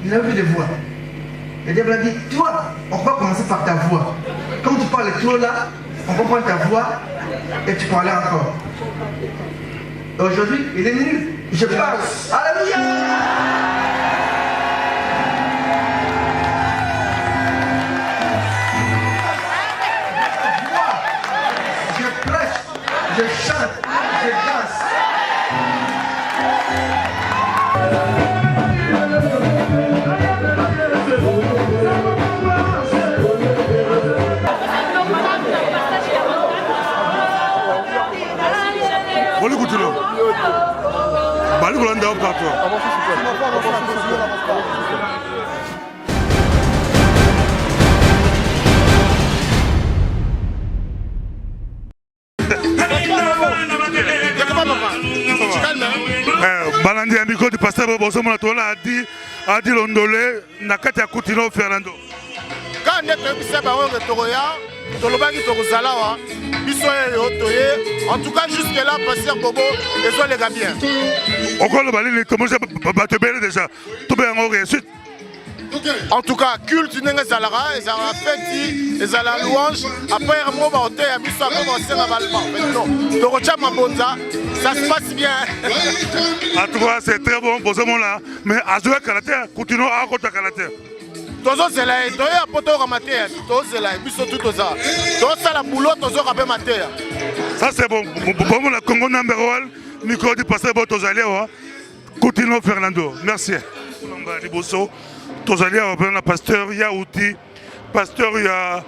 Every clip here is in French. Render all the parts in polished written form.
il a vu des voix. Et Dieu a dit, toi, on va commencer par ta voix. Comme tu parles trop là, on va prendre ta voix et tu parles encore. Et aujourd'hui, il est nul. Je parle. Alléluia! Je chante, je danse. Voilà, écoutez-le. Bah, le Hollande, on Balandi ya micro du pasteur Boso Monatola a dit l'ondolé nakati ya Coutinho Fernando. Quand on est bisa ba wonge tokoya tolobaki tokozalawa biso yo toye en tout cas jusque là pasteur Bobo ezo les gars bien. Okolo balini commence ba te belle déjà. To be en réussite. En tout cas, culte n'est zalara, ils ont fait ils ont la louange. Après un mot baoté, à biso après on s'est ravalba. Non, Torocha Mabonza, ça se passe bien. En tout cas, c'est très bon pour ce moment-là. Mais à jouer caractère, continuons à côté caractère. Tozo c'est là, toye a poto ramaté, tozo c'est là, biso tout toza. Tozo ça la boulot, tozo rapé maté. Ça c'est bon. Pour le Congo number 1, micro du pasteur Botozali, Coutinho Fernando. Merci. Tozali a pasteur Yaouti, pasteur ya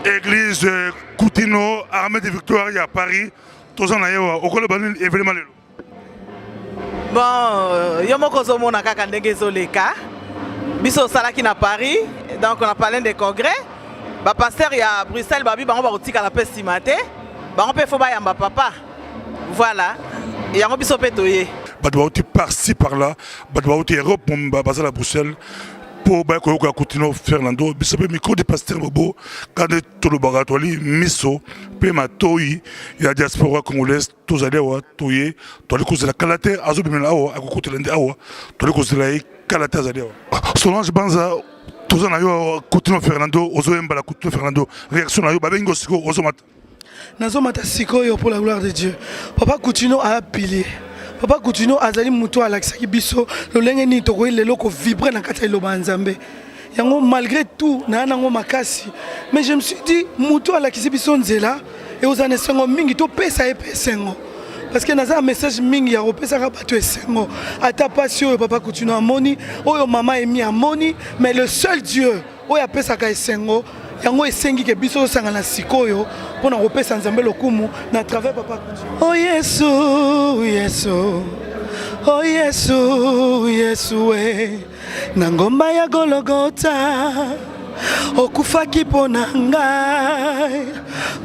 église Coutinho, armée de victoire ya Paris. Tozana ya okolo bani événement lelo. Bon, yomoko zomona kaka ndenge zoleka. Biso salaki na Paris, donc on a parlé des congrès. Ba pasteur ya Bruxelles babi bango ba kotika la peste maté. Bango pe fo ba yamba papa. Voilà. Yango biso pe toye. Badouati par-ci par-là, Badouati Europe pour baser à Bruxelles pour Coutinho Fernando. Bisope micro de pasteur Bobo, quand tout le bagatouali miso, pema toi, il y a diaspora congolaise, tous allés à toyer, tous les causes de la qualité, azobimelawa, à côté de l'awa, tous les causes de la qualité azalé. Solange Banza, tous en ayo Coutinho Fernando, Ozoemba la Coutinho Fernando, réaction ayo, Babengo Siko, Ozomat. Nazomata Siko pour la gloire de Dieu. Papa Coutinho a appelé. Papa Coutinho azali muto alakisaki biso lolenge ni tokoyi lelo ko vibrer na kati ya loba nzambe. Yango malgré tout na nango makasi. Mais je me suis dit muto alakisi biso nzela et ozane sengo mingi to pesa e pesengo. Parce que naza un message mingi ya kopesa ka bato esengo. Ata passion Papa Coutinho amoni, oyo mama emi amoni, mais le seul Dieu oyo apesa ka esengo yango esengi ke biso sangana sikoyo pona kopesa nzambe lokumu na travers Papa Coutinho. Oh Yesu, Yesu. Oh Yesu, Yesu we. Na ngomba ya Golgotha. Okufaki pona ngai.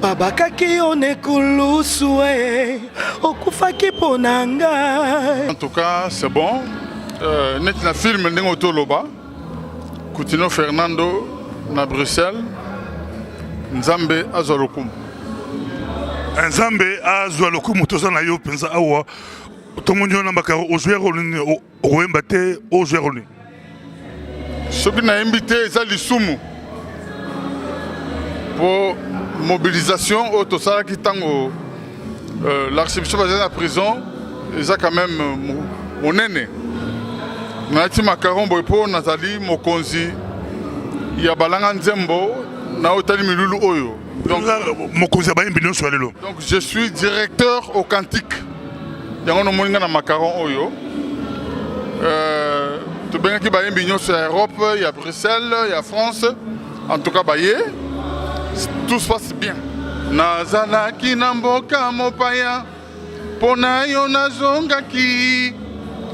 Babakaki onekulusu we. Okufaki pona ngai. En tout cas, c'est bon. Net na film ndenge otoloba. Coutinho Fernando na Bruxelles. Nzambe azwalukumu. Nzambe azwalukumu tozana yo penza awa. Tomonyo na makaro o joueur olini o wembate o joueur olini. Soki na invité eza lisumu pour mobilisation au tosala ki tango l'archibishop est en prison, eza quand même monene. Nati makaron boy po Nathalie Mokonzi ya balanga nzembo na otali milulu oyo. Donc je suis directeur au cantique. Yango no moninga na makaron oyo. To benga ki baye mbinyo sur Europe, il y a Bruxelles, il y a France. En tout cas baye tout se passe bien. Nazala ki namboka mopaya pona yo nazongaki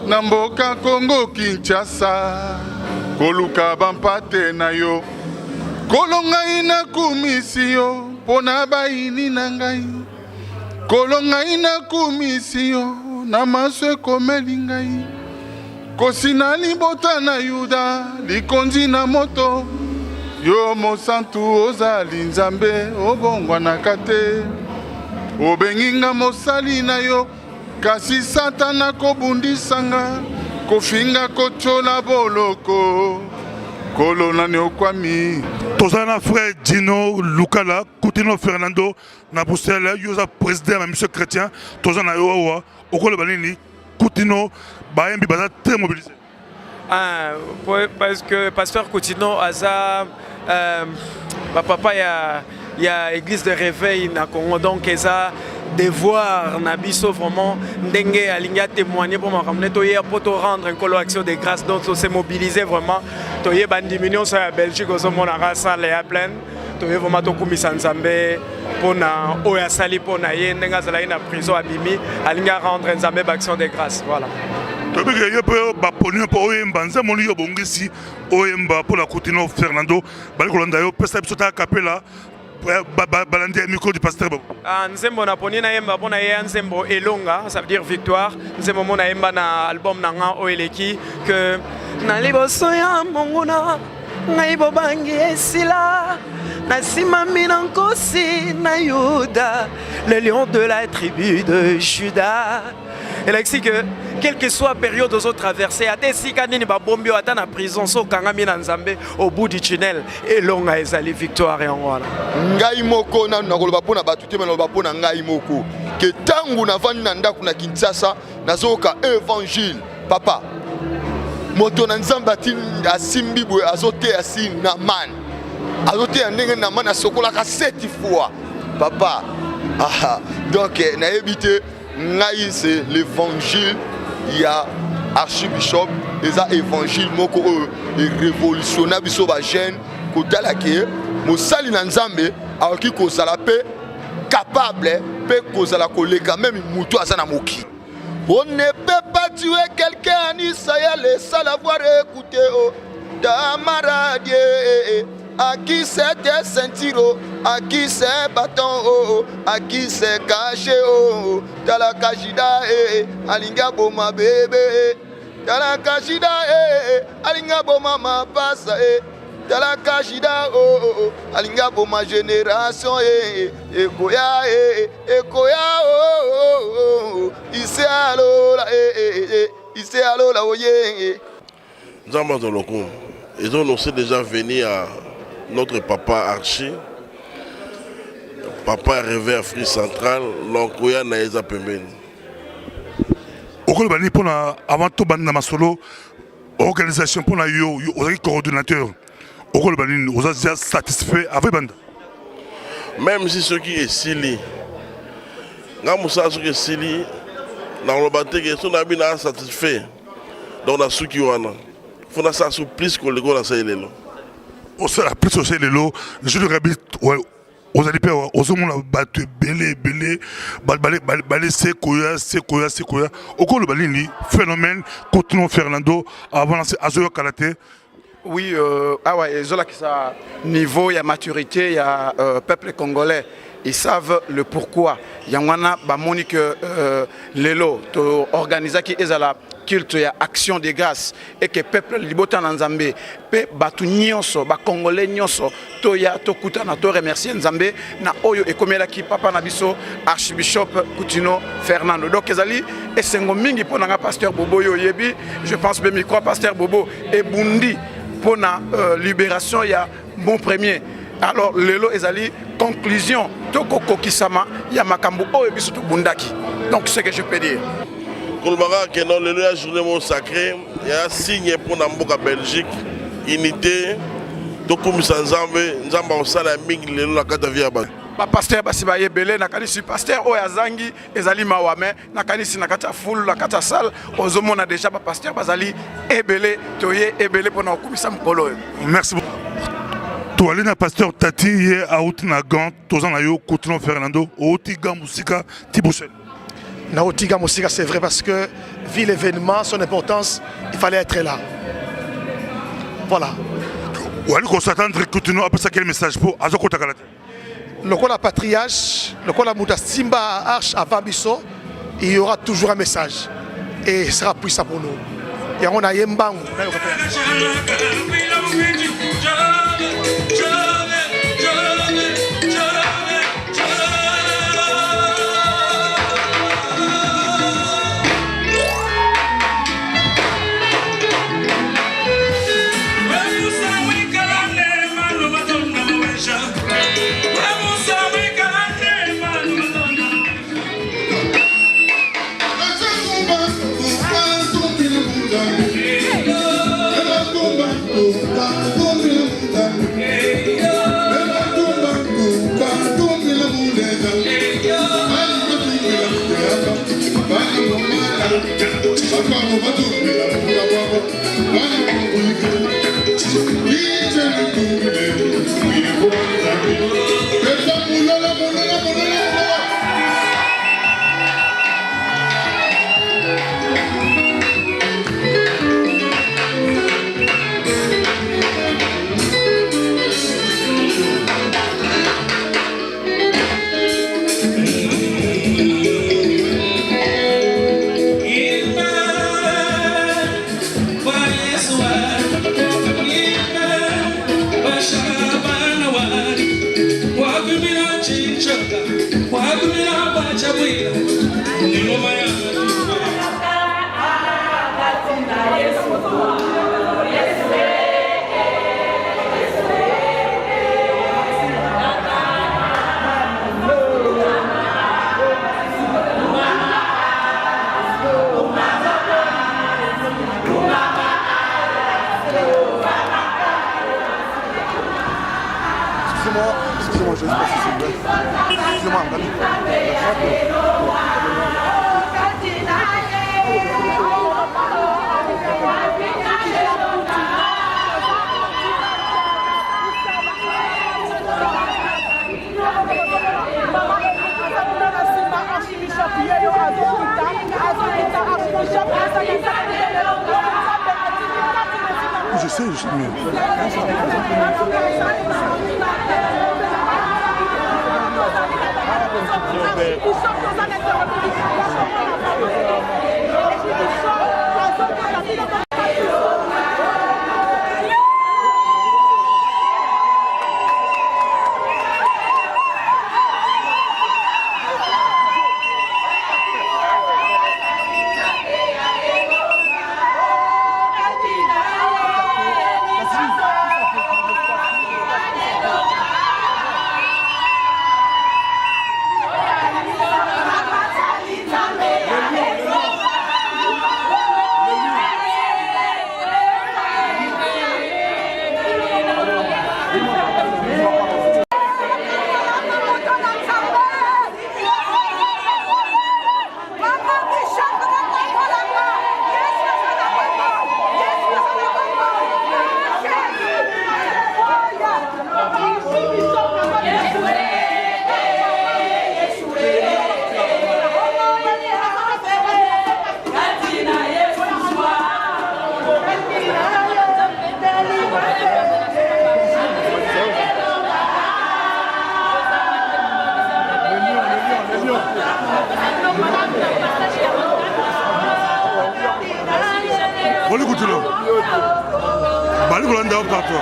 namboka Congo Kinshasa koluka bampate na yo kolonga ina kumisio pona baini na ngai kolonga ina kumisio na maswe komeli ngai kosina libota na yuda likonzi na moto yo mosantu ozali nzambe obongwa na kate obenginga mosali na yo kasi satana kobundisanga kofinga kochola boloko kolona ne okwami. Tozana frère Dino Lukala, Coutinho Fernando, na Bruxelles, yoza président monsieur chrétien, tozana yowa, okolo banini, Coutinho, baembi baza très mobilisé. Ah, parce que pasteur Coutinho aza papa il y a église de réveil na Congo, donc eza devoir na biso vraiment ndenge alinga témoigner pour me ramener pour te rendre un colo action de grâce, donc on s'est mobilisé vraiment toye bandiminion sur la Belgique aux hommes on a salle à pleine toye vraiment to kumisa nzambe pona oya sali pona ye ndenga zala ina prison abimi alinga rendre nzambe action de grâce, voilà. Tobi que yo pe ba poni po oyemba nzamoni yo bongisi oyemba pour la Coutinho Fernando bali kolanda yo pesa biso ta capella balandi micro du pasteur Bobo. Nzembo na poni na yemba pona ye nzembo elonga, ça veut dire victoire. Nzembo mona yemba na album na nga oeleki que na liboso ya monguna ngai bobangi esila na simami na nkosi na Yuda, le lion de la tribu de Juda. Elle a dit que, quelle que soit la période aux autres traversées, à des sikanini babombi ata na prison so kangami na nzambe au bout du tunnel et longa ezali victoire et en voilà. Ngai moko na nakoloba pona batute na loba pona ngai moko que tangu na vandi na ndako na Kinshasa nazoka évangile papa moto na nzamba tin asimbi boy azote asin na man azote ndenge na man asokola ka 7 fois papa donc na éviter ngai c'est l'évangile, il y a archibishop et ça évangile moko révolutionnaire biso ba jeune kotala ke mosali na nzambe aoki kozala pe capable pe kozala koleka même mutu asa na moki. On ne peut pas tuer quelqu'un en Israël sans l'avoir écouté oh damaradier. À qui c'est tes ceintures, à qui c'est bâton, à qui c'est caché, Tala kajida, alinga boma bébé, Tala kajida, alinga boma ma passe, Tala kajida, alinga boma génération, ekoya, ici allo la oye. Zamba Zoloko, ils ont aussi déjà venu à notre papa Archie, papa est rêvé à Afrique centrale, l'onkoya naeza pembeni. Okolo bani pona avant tout banda masolo organisation pona yo ozaki coordinateur. Okolo bani oza satisfait avec banda. Même si ce qui est sili, ngamusa ce qui est sili, dans le bateau que son ami n'a satisfait, donc na suki wana, faut na sa sou plus que le go na sa elelo. Au sein la plus aussi les lots, je le répète, aux alipés, aux hommes battu belé, balé, sekoya, au cours de balini, phénomène, Coutinho Fernando, avant à Zoyo Kalaté. Oui, Zola qui sa niveau, il y a maturité, il y a peuple congolais. Ils savent le pourquoi. Il y a Monique Lelo, organisé qui est la culte, il y a action de grâce et que le peuple libota Nzambe, pe batu nyonso, ba congolais nyonso, to ya to kuta na to remercier Nzambe na oyo e komela ki papa na biso archibishop Coutinho Fernando. Donc ezali esengo mingi pona nga pasteur Bobo yo yebi, je pense be micro pasteur Bobo e bundi pona libération ya bon premier. Alors lelo ezali conclusion toko kokisama ya makambo oyo biso to bundaki. Donc c'est ce que je peux dire. Kolmara que dans le journée mon sacré, il y a un signe pour Namboka Belgique, unité, Tokumisa Nzambe, Nzamba Osala Ming, le la Katavia. Pasteur Basibaye Belé, Nakanisi, pasteur Oyazangi, Ezali Mawame, Nakanisi Nakata Foul, Nakata Sal, Ozomo na déjà pasteur Bazali, Ebele, Toye, Ebele pour Nakumisa Mkolo. Merci beaucoup. Toalina pasteur Tati, hier à Outinagan, Tozan Ayo, Coutinho Fernando, Outiga Moussika, Tiboussel. Naotiga Moussika, c'est vrai parce que, vu l'événement, son importance, il fallait être là. Voilà. Ou qu'on s'attendre Coutinho après ça, quel message pour Azoko Takalate? Le coup la patriarche, le coup la Mouta Simba Arche à Vabiso, il y aura toujours un message. Et ce sera puissant pour nous. Et on a Yembang. Excusez-moi, je ne sais pas si c'est vrai. Excusez-moi, Je sais, mais... Olha o Coutinho. Bali Bolanda o pato.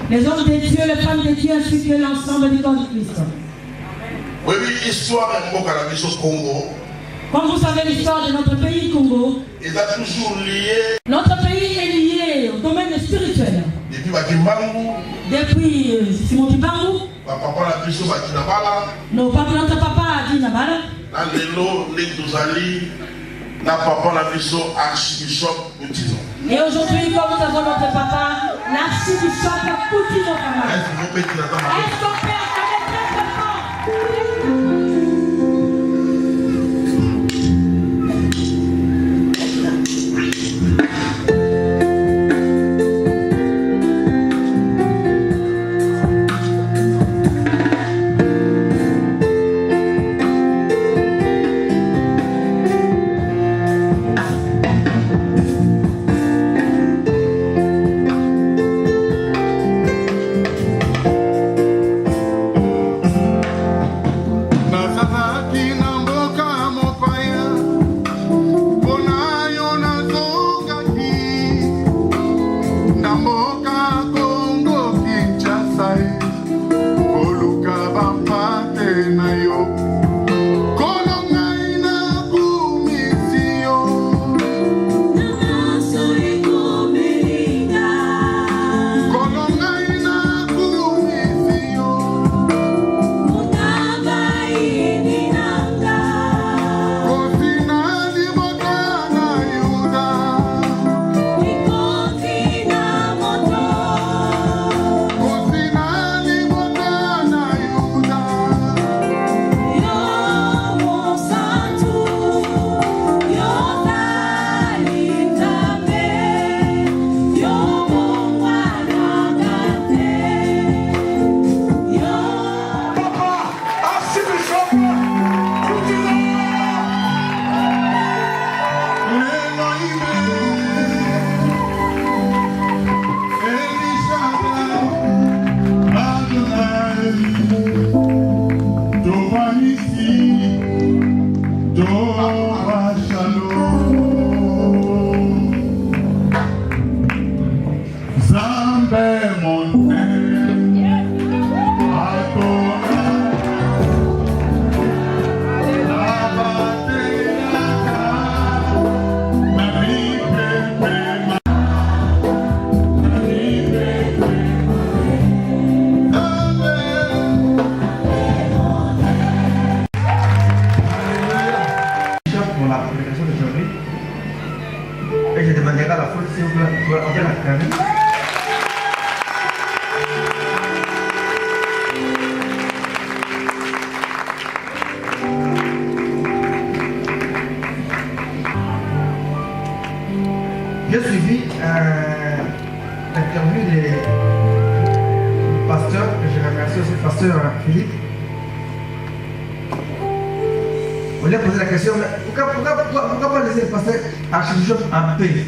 Les hommes de Dieu, les femmes de Dieu, ainsi que l'ensemble du corps de Christ. Oui, l'histoire de Congo. Comme vous savez l'histoire de notre pays, Congo, il est toujours lié. Notre pays est lié au domaine spirituel. Depuis Bakimbangu. Depuis Simon Kibangu. Nos papa, notre papa a dit Nabala. Et aujourd'hui, comme nous avons notre papa, l'archibishop Koutino Kamara. Est-ce qu'on peut acclamer très très fort? J'ai suivi l'interview du pasteur, que je remercie aussi le pasteur Philippe. On lui a posé la question, mais pourquoi pas laisser le pasteur archibishop en paix?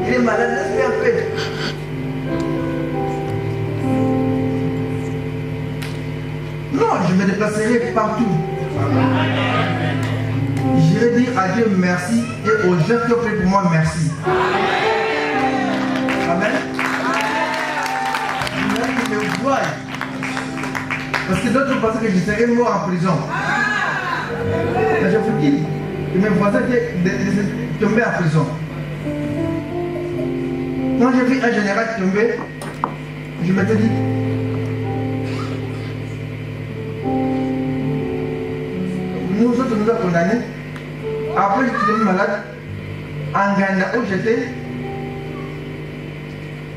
Il est malade, laisse-le en paix. Non, je me déplacerai partout. J'irai dire à Dieu merci et aux gens qui ont fait pour moi merci. Amen. Je me vois. Parce que d'autres pensaient que je serais mort en prison. Mais je vous dis, mes voisins étaient tombés en prison. Quand j'ai vu un général tomber, je m'étais dit, nous autres nous avons condamnés. Après, j'étais devenu malade. En Ghana, où j'étais,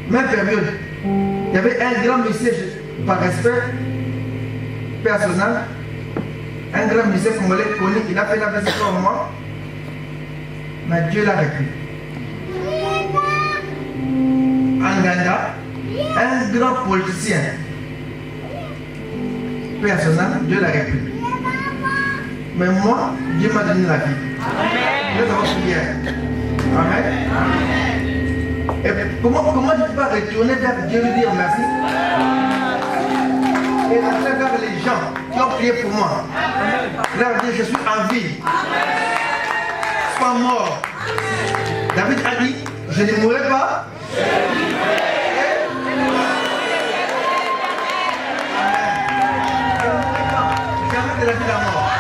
même période, il y avait un grand musicien, par respect personnel, un grand musicien congolais connu, il a fait la version pour moi, mais Dieu l'a repris. En Ghana, un grand politicien personnel, Dieu l'a repris. Mais moi, Dieu m'a donné la vie. Nous avons prié. Amen. Et comment je peux pas retourner vers Dieu et lui dire merci? Et rentrer vers les gens qui ont prié pour moi. Leur dire je suis en vie. Pas mort. David a dit, je ne mourrai pas. de la vie et la mort.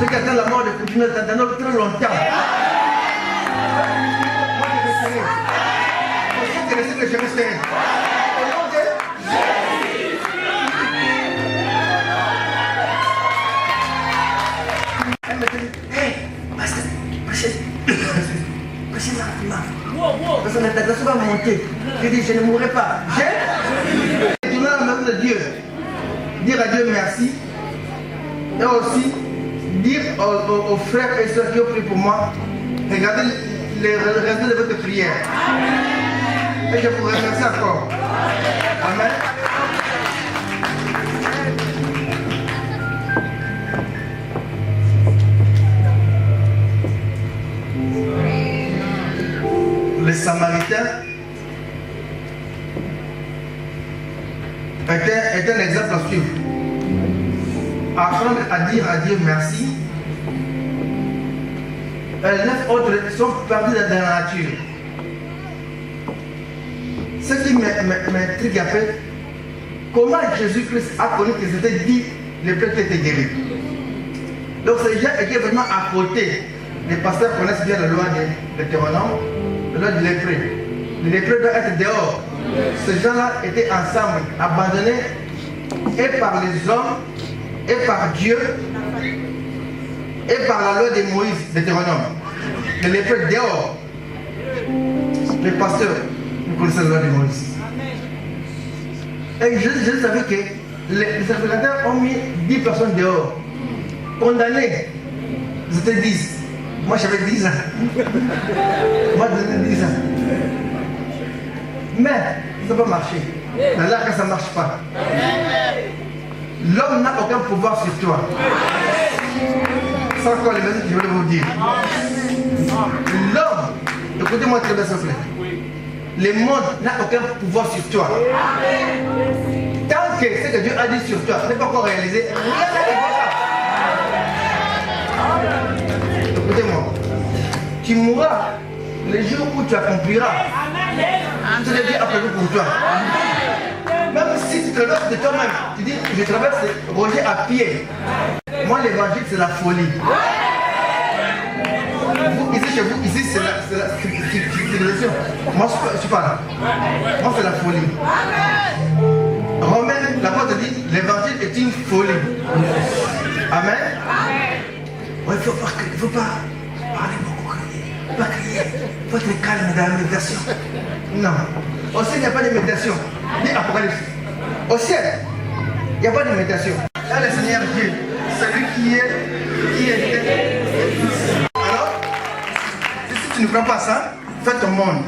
Ceux qui attendent la mort de Coutinho attendent très longtemps. Moi je resterai. Pour ceux qui restent, je resterai. Au nom de Jésus. Elle me dit, hé, pasteur, prêchez rapidement. Parce que la tentation va monter. Je dis, je ne mourrai pas. J'ai tourné la main de Dieu. Dire à Dieu merci. Et aussi dire aux frères et sœurs qui ont prié pour moi, regardez les résultats de votre prière. Et je vous remercie encore. Amen. Les Samaritains est un exemple à suivre. Apprendre à dire à Dieu merci. Les 9 autres sont perdus dans la nature. Ce qui m'intrigue un peu, comment Jésus-Christ a connu que c'était dit les plaies qui étaient guéris. Donc ces gens étaient vraiment à côté. Les pasteurs connaissent bien la loi de Deutéronome, la loi de lépreux. Les lépreux doivent être dehors. Ces gens-là étaient ensemble, abandonnés et par les hommes, et par Dieu, et par la loi de Moïse, Deutéronome. Les lépreux dehors. Les pasteurs, vous connaissez la loi de Moïse. Et je savais que les sacrificateurs ont mis 10 personnes dehors. Condamnés. C'était 10. Moi j'avais 10 ans. Moi j'avais 10 ans. Mais ça n'a pas marché. Là, ça ne marche pas. L'homme n'a aucun pouvoir sur toi. C'est encore les messages que je voulais vous dire. L'homme, écoutez-moi très bien s'il vous plaît. Le monde n'a aucun pouvoir sur toi. Tant que ce que Dieu a dit sur toi n'est pas encore réalisé, rien n'arrivera. Écoutez-moi. Tu mourras le jour où tu accompliras. Tu le dis après vous pour toi. Même si tu traverses de toi-même, tu dis je traverse Roger à pied. Moi l'évangile c'est la folie. Vous, ici chez vous, ici c'est la civilisation. Moi je ne suis pas là. Moi c'est la folie. Romain, l'apôtre dit l'évangile est une folie. Amen. Ouais, il ne faut pas parler beaucoup, pas crier. Il faut être calme dans la méditation. Non. Au ciel, il n'y a pas de méditation. Dis Apocalypse. Au ciel, il n'y a pas de méditation. Là, le Seigneur Dieu, celui qui est. Alors, si tu ne prends pas ça, fais ton monde.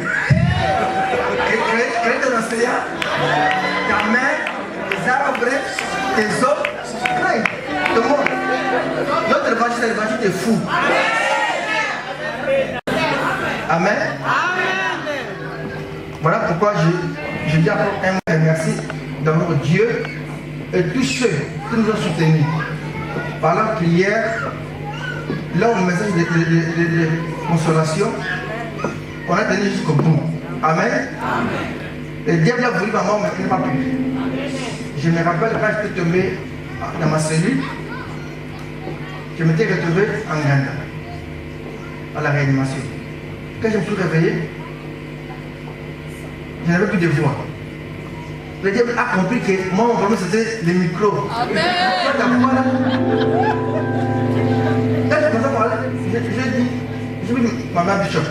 Crée ton océan, ta main, tes arbres, tes eaux, crée ton monde. Notre évangile, c'est l'évangile des fous. Amen. Voilà pourquoi je dis encore un mot de merci d'amour Dieu et tous ceux qui nous ont soutenus par la prière, leur message de consolation qu'on a tenu jusqu'au bout. Amen. Le diable a voulu ma mort, mais il n'a pas pu. Je me rappelle quand j'étais tombé dans ma cellule, je m'étais retrouvé en Ghana, à la réanimation. Quand je me suis réveillé, je n'avais plus de voix. Le diable a compris que moi, mon problème c'était les micros. Amen. Quand je commençais à parler, je dis, maman Bishop.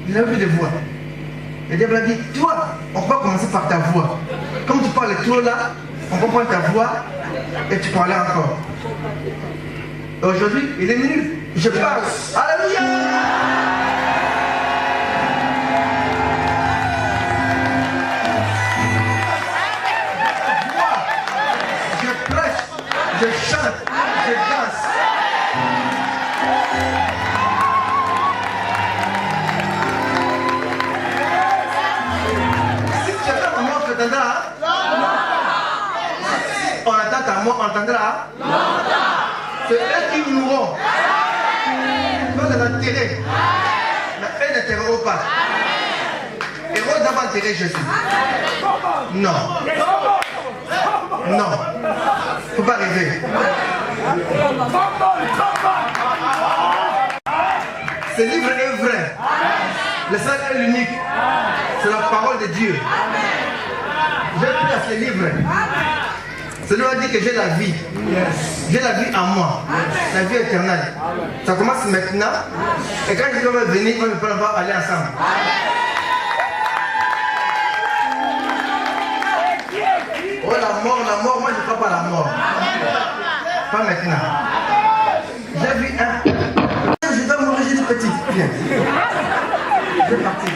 Je n'avais plus de voix. Le diable a dit, toi, on va commencer par ta voix. Comme tu parles trop là, on comprend ta voix et tu parlais encore. Et aujourd'hui, il est venu. Je parle. Alléluia. Je chante, je danse. Si tu attends ta mort, tu attendras. Si on attend ta mort, on attendra. C'est eux qui mourront. Tu vas les enterrer. Mais eux n'enterreront pas. Et Héros d'avant enterrer Jésus. Non. Non. Faut pas rêver. Ce livre est vrai. Le seul est l'unique. C'est la parole de Dieu. J'ai pris à ce livre. Celui a dit que j'ai la vie. J'ai la vie en moi. La vie éternelle. Ça commence maintenant. Et quand je vais venir, on va aller ensemble. Oh la mort, moi je ne crois pas à la mort. Pas maintenant. J'ai vu un. Je dois mourir, j'ai dit petit. Viens. Je vais partir.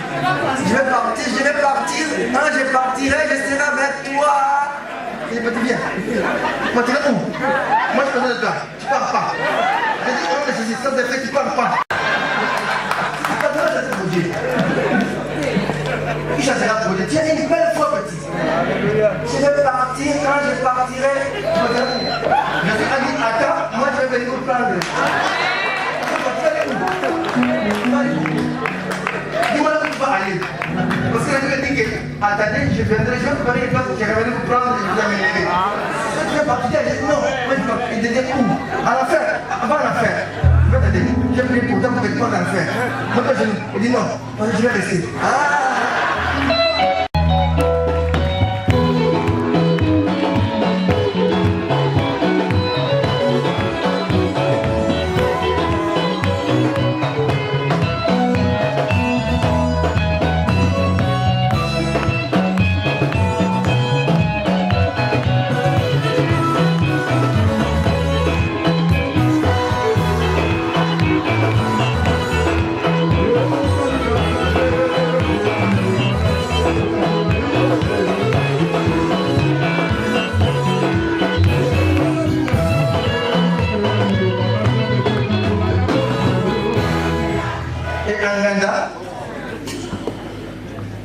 Quand je partirai, je serai avec toi. Il est petit, viens. Moi, tu vas où? Moi, je connais le gars. Tu pars pas. Je dis, on est ceci, ça c'est fait, tu pars pas. C'est pas toi, c'est pour Dieu. Qui chassera pour Dieu? Tiens, une belle fois, petit. Je vais partir, quand je partirai, tu vas dire où? Je dis, Annie, attends, moi, je vais venir vous prendre. Dis-moi là où tu vas aller. Parce que la Bible dit que, attendez, je viendrai, je vais vous parler de place, je vais venir vous prendre et je vous amènerai. Quand tu vas partir, je dis non, il te dit où? À l'enfer, avant l'enfer. Je vais te dire, j'ai pris pour toi pour te prendre à l'enfer. Moi, quand je dis non, je vais rester.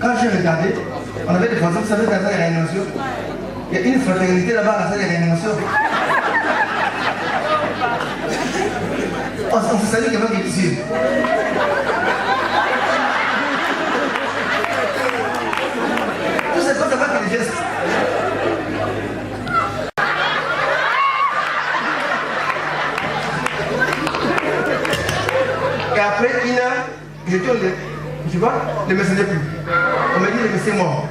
Quand j'ai regardé, on avait des voisins, vous savez, dans la réanimation. Il y a une fraternité là-bas dans la réanimation. On se salue quelqu'un qui est ici. Tout c'est pas ça que les gestes. Et après une heure, je tourne, tu vois, le médecin n'est plus. On m'a dit le médecin est mort.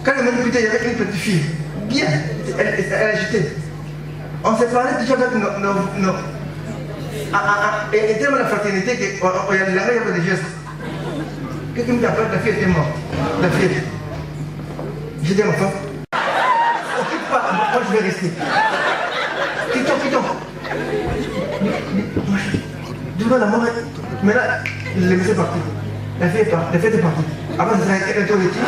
Quand le médecin putain, il y avait une petite fille, bien, elle a jeté. On s'est parlé déjà avec nos et tellement la fraternité qu'il y a des gestes. Quelqu'un me dit après, la fille était morte. La fille. J'ai dit à mon enfant, occupe pas, moi je vais rester. Quittons. Dis-moi la mort, mais là, le médecin est parti. La fille est partie. Avant, elle était au métier.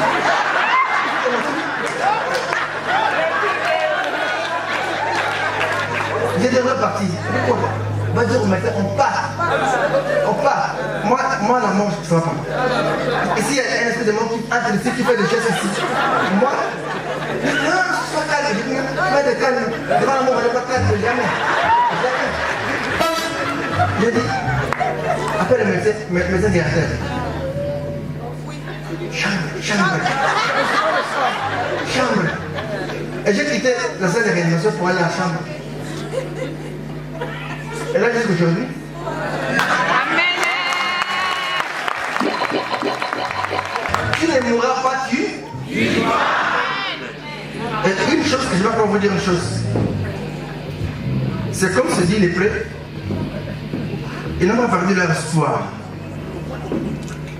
J'ai déjà parti. Pourquoi? Va dire au médecin, on part. Moi, la mort, ça va pas. Ici, il y a un espèce de mort qui entre ici, qui fait des gestes ici. Moi, non, sois calme. Fais de calme. Devant la mort, on n'est pas calme, jamais. J'ai dit, après le médecin directeur. Chambre. Et j'ai quitté la salle de réanimation pour aller à la chambre. Et là, jusqu'aujourd'hui. Tu ne mourras pas, tu. Et une chose, je vais encore vous dire une chose. C'est comme se dit les prêts. Ils n'ont pas perdu leur espoir.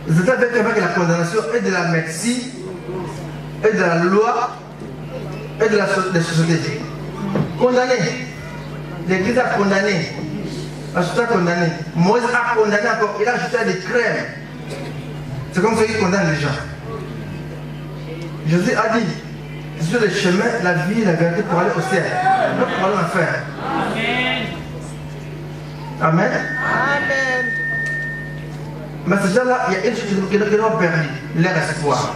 Ils étaient avec la condamnation et de la médecine, et de la loi, et de la société. Condamné. L'Église a condamné. La société a condamné. Moïse a condamné encore. Il a ajouté des crèmes. C'est comme ça qu'il condamne les gens. Jésus a dit, sur le chemin, la vie et la vérité pour aller au ciel. Nous pour aller en enfer. Amen. Mais ces gens-là, il y a une chose qui leur a permis, leur espoir.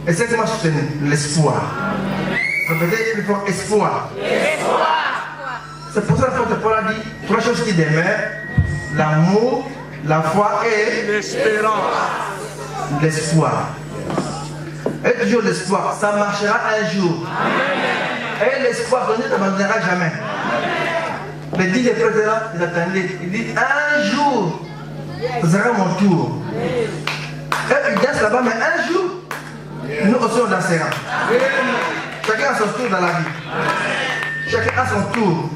Et c'est ce qui m'a soutenu, l'espoir. Répétez une fois, espoir. C'est pour ça que l'apôtre Paul a dit 3 choses qui demeurent: l'amour, la foi et l'espérance. l'espoir. Et toujours l'espoir, ça marchera un jour. Et l'espoir ne t'abandonnera jamais. Mais dit les frères là, ils attendaient. Il dit un jour, ce sera mon tour. Et ils dansent là-bas, mais un jour, nous aussi on dansera. Chacun a son tour dans la vie. Chacun a son tour.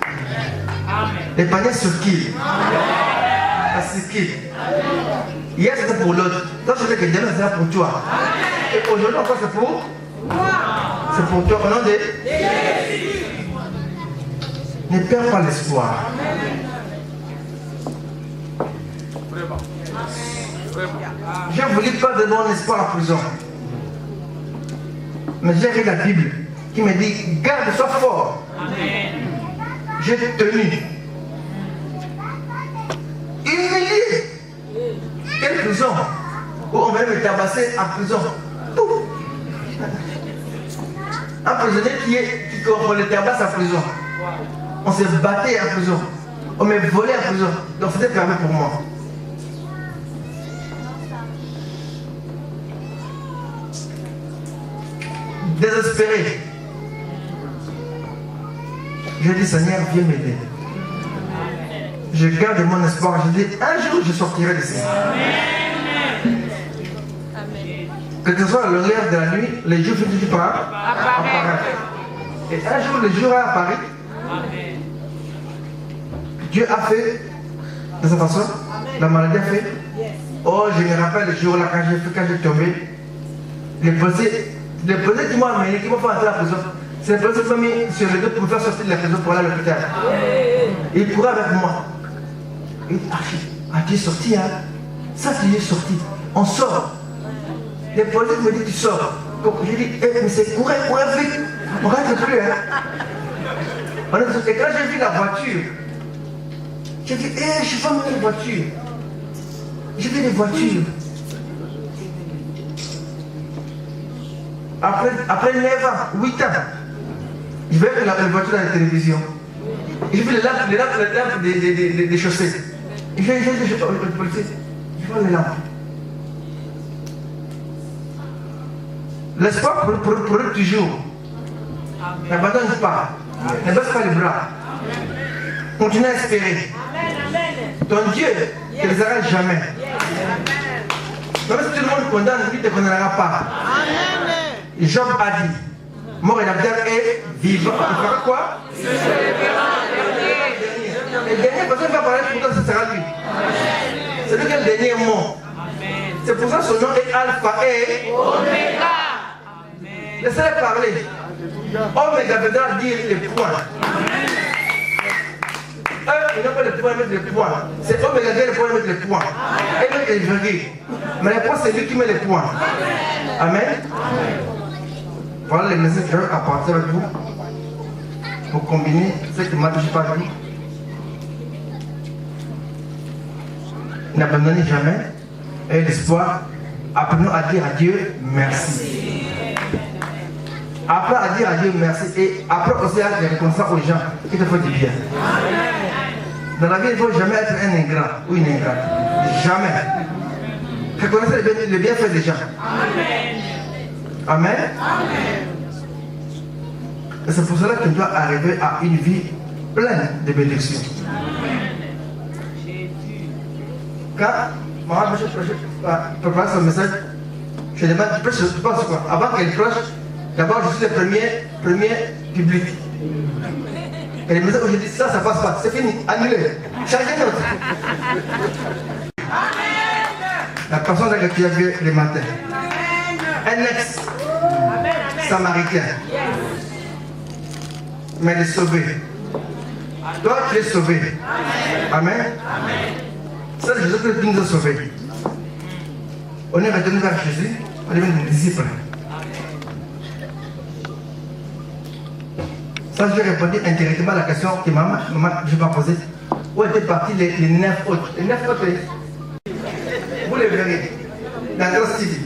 Les paniers circulent. Ça circule. Hier c'était pour l'autre. Toi je sais que demain c'est pour toi. Et aujourd'hui encore c'est pour moi. C'est pour toi au nom de Jésus. Ne perds pas l'espoir. Je ne vous lis pas de mon espoir en prison. Mais j'ai lu la Bible qui me dit garde, sois fort. J'ai tenu. Humilié. Quelle prison? Où on va me tabasser en prison. Un prisonnier qu'on le tabasse en prison. On s'est battu en prison. On m'a volé en prison. Donc c'était permis pour moi. Désespéré. Je dis Seigneur, viens m'aider. Je garde mon espoir. Je dis un jour je sortirai d'ici. Que ce soit l'horaire de la nuit, les jours finissent par apparaître. Et un jour le jour a apparu. Dieu a fait de cette façon. La maladie a fait. Oh, je me rappelle le jour là quand j'ai tombé. Les policiers qui m'ont amené, qui m'ont fait entrer à la prison. C'est les policiers qui m'ont mis sur le dos pour me faire sortir de la prison pour aller à l'hôpital. Et ils couraient avec moi. Et tu es sorti, hein? Ça, tu es sorti. On sort. Les policiers me disent tu sors. Donc j'ai dit, mais c'est courir vite. On ne reste plus, hein? Et quand j'ai vu la voiture, j'ai dit, je suis pas mis une voiture. J'ai vu les voitures. Après 9 ans, 8 ans, je vais avec la voiture dans la télévision. J'ai vu les lampes des chaussées. Je vais le policier. Je vois les lampes. L'espoir pour toujours. N'abandonne pas. Ne baisse pas les bras. Continue à espérer. Ton Dieu ne te laissera jamais. Même si tout le monde condamne, il ne te condamnera pas. Job a dit, mort et l'abdel est vivant. Il fera quoi? Le dernier personne va parler pour toi, ce sera lui. C'est lui qui est le dernier mot. C'est pour ça que son nom est Alpha et Oméga. Laissez-le parler. Oméga viendra dire les points. Eux, ils n'ont pas le point de mettre les points. C'est Oméga qui a le point de mettre les points. Et mettre les virgules. Mais les points, c'est lui qui met les points. Amen. Voilà les messages que je vais apporter avec vous pour combiner ce qui ne m'a touché pas dit. N'abandonnez jamais. Et l'espoir, apprenons à dire à Dieu merci. Apprends à dire à Dieu merci et apprends aussi à dire comme ça aux gens qui te font du bien. Dans la vie, il ne faut jamais être un ingrat ou une ingrate. Jamais. Reconnaissez le bienfait des gens. Amen. Et c'est pour cela que tu dois arriver à une vie pleine de bénédictions. Quand maman prépare son message, je demande, tu penses quoi? Avant qu'elle prêche, d'abord je suis le premier public. Et les messages où je dis ça passe pas, c'est fini, annulé. Changez d'autre. La personne que tu as vue le matin. Un ex-samaritain. Mais il est sauvé. Toi, tu es sauvé. Amen. C'est Jésus qui nous a sauvés. On est retourné vers Jésus, on est devenu des disciples. Ça, je vais répondre indirectement à la question que maman je vais poser. Où étaient partis les 9 autres? Les 9 autres, vous les verrez dans Trust TV.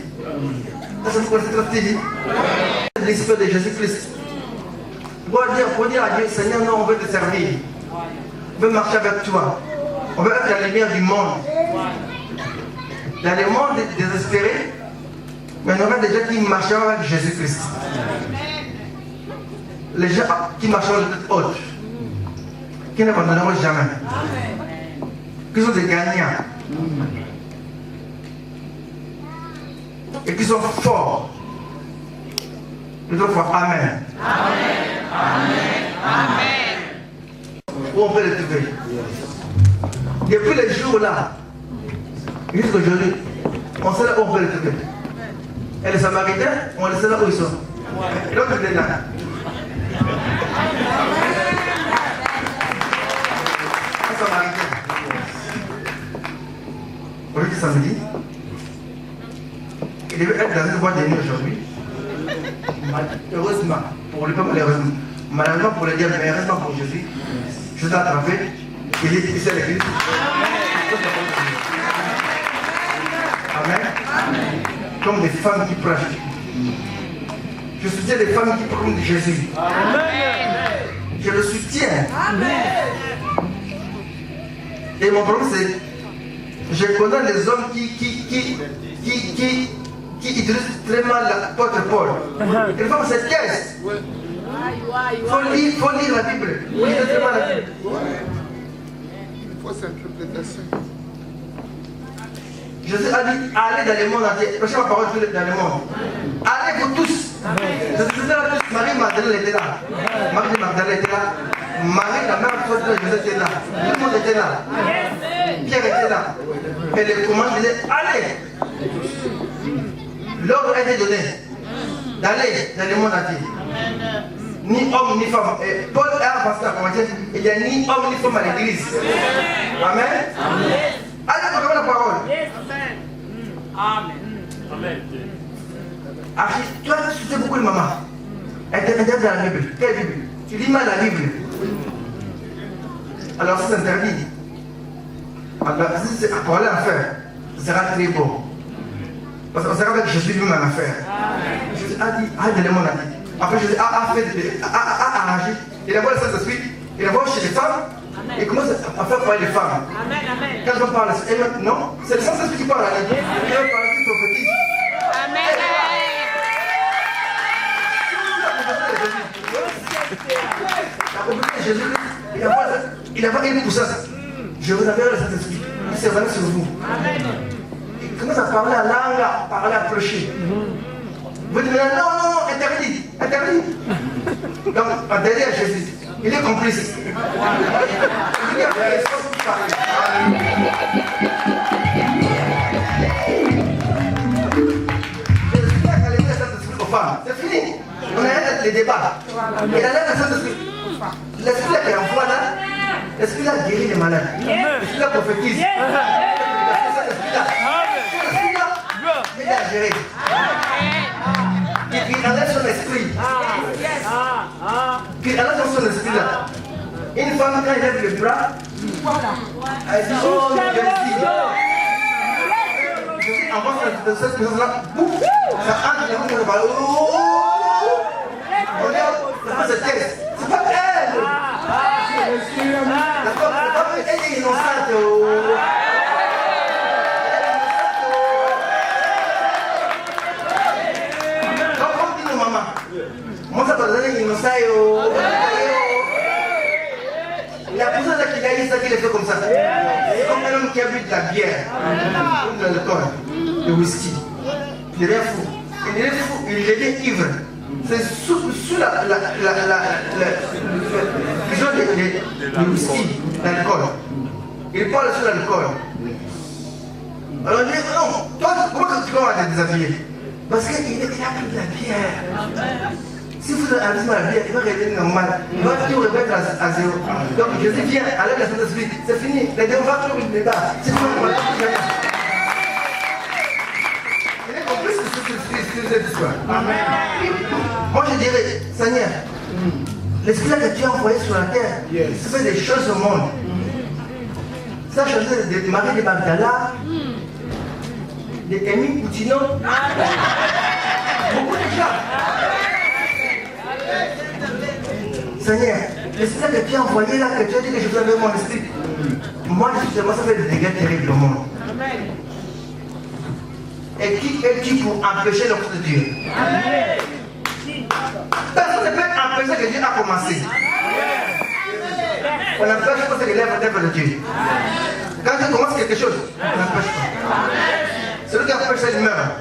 Ça, c'est quoi Trust TV? Les disciples de Jésus-Christ. Pour dire à Dieu, Seigneur, nous, on veut te servir. On veut marcher avec toi. On veut être la lumière du monde. Dans le monde désespéré, Mais il y aura des gens qui marcheront avec Jésus-Christ. Les gens qui marcheront de tête haute, qui n'abandonneront jamais, qui sont des gagnants et qui sont forts. Nous devons faire Amen. Où on peut les trouver? Depuis les jours-là, jusqu'à aujourd'hui, on sait là où on peut les trouver. Et les Samaritains, on les sait là où ils sont. L'autre est là. Un Samaritain. Aujourd'hui, samedi, il devait être dans une boîte de nuit aujourd'hui. Heureusement, pour lui, pas malheureusement. Malheureusement pour le dire, mais heureusement pour Jésus, je l'ai attrapé, il est ici à l'église. Amen. Comme des femmes qui prêchent. Je soutiens les femmes qui prennent de Jésus. Amen. Je le soutiens. Amen. Et mon problème c'est, je connais les hommes qui utilisent très mal la porte-Paul. Les femmes c'est caisse. Il faut lire la Bible. Oui, très mal la Bible. Fausse interprétation. Jésus a dit, allez dans le monde entier. Prêchez ma parole dans le monde. Allez vous tous. Jésus était là tous. Marie Magdalene était là. Marie Magdalene était là. Marie, la mère de Jésus était là. Tout le monde était là. Pierre était là. Et les commandes disaient, allez. L'ordre a été donné d'aller dans le monde entier. Ni homme ni femme. Et Paul a avancé à commencer. Il n'y a ni homme ni femme à l'église. Amen. Allez, proclamer la parole. Amen. Archie, toi, tu sais beaucoup de maman. Elle t'interdit dans la Bible. Quelle Bible? Tu lis mal la Bible. Alors, c'est interdit. Alors, si c'est à parler en faire, ce sera très beau. Parce qu'on sera avec Jésus lui-même en affaire. Jésus a dit, de le monde a dit. Après, Jésus a arrangé. Il a envoyé le Saint-Esprit. Il a envoyé chez les femmes. Il commence à faire parler les femmes. Quand on parle, non, c'est le Saint-Esprit qui parle. Il va parler du prophétique. Amen. La prophétie de Jésus, il a pas une poussette. Je vous enverrai le Saint-Esprit. Il s'est venu sur vous. Il commence à parler à langue, à parler à prêcher. Vous dites, non, interdit. Donc, derrière Jésus, il est complice. C'est fini. On arrête les débats. Et là, l'esprit qui envoie là, l'esprit là guérit les malades. L'esprit là prophétise. L'esprit là, il a géré. Il enlève son esprit. Il enlève son esprit là. Une femme, quand elle lève le bras, elle dit, oh, Jésus. En cette présence-là, ça entre dans le bras. Regarde, c'est test. C'est pas elle. La femme, elle est innocente. Moi, ça va donner innocent. La personne qui a dit ça, qui le fait comme ça. C'est comme un homme qui a bu de la bière, de l'alcool, de whisky. Il devient fou. Il devient ivre. C'est sous la vision de whisky, l'alcool. Il parle sur l'alcool. Alors il dit non, toi, comment tu vas te déshabiller? Parce qu'il a pris de la bière. Si vous avez un la bière, il va revenir normal. Il va tout remettre à zéro. Donc Jésus vient avec la Saint-Esprit. C'est fini. Les deux vont faire une débat. C'est fini. Il est complice de cette histoire. Moi je dirais, Seigneur, l'esprit que tu as envoyé sur la terre, ça fait des choses au monde. Ça a changé de Marie de Magdala, de Émile Poutino. Beaucoup de gens. Seigneur, l'esprit que tu as envoyé là, que tu as dit que je vous avais mon esprit, moi justement ça fait des dégâts terribles au monde. Et qui es-tu pour empêcher l'œuvre de Dieu? Personne ne peut empêcher que Dieu a commencé. On n'empêche pas que l'œuvre de Dieu. Quand tu commences quelque chose, on n'empêche pas. Celui qui empêche ça, il meurt.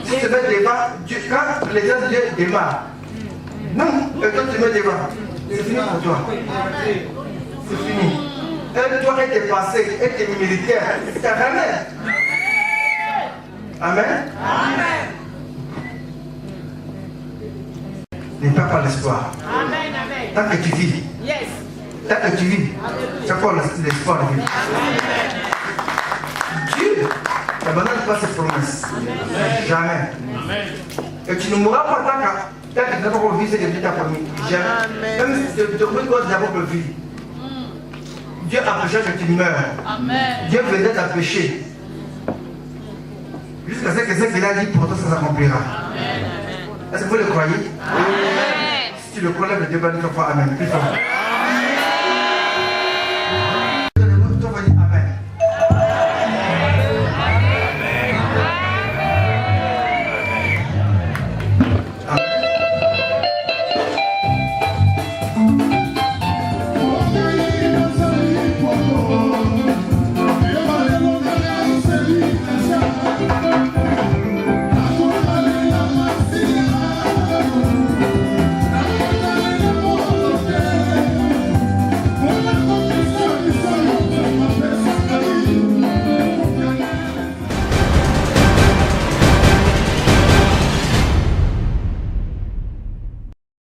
Si tu mets devant, quand les gens de Dieu démarrent, non, et toi tu mets devant, c'est fini pour toi. C'est fini. Et toi et tes passés, et tes militaires, c'est un remède. Amen. Amen. N'aie pas l'espoir. Amen, amen. Tant que tu vis. Yes. Tant que tu vis, c'est quoi l'espoir de vivre? Dieu n'abandonne pas ses promesses. Jamais. Amen. Et tu ne mourras pas tant que tu n'as pas vu ce que Dieu t'a promis. Jamais. Même si tu te remets toi d'abord le vie. Dieu empêchera que tu meurs. Amen. Dieu viendra t'empêcher. Jusqu'à ce que ce qu'il a dit pour toi, ça s'accomplira. Est-ce que vous le croyez? Amen. Si tu le crois, le Dieu va dire Amen. Plus fort.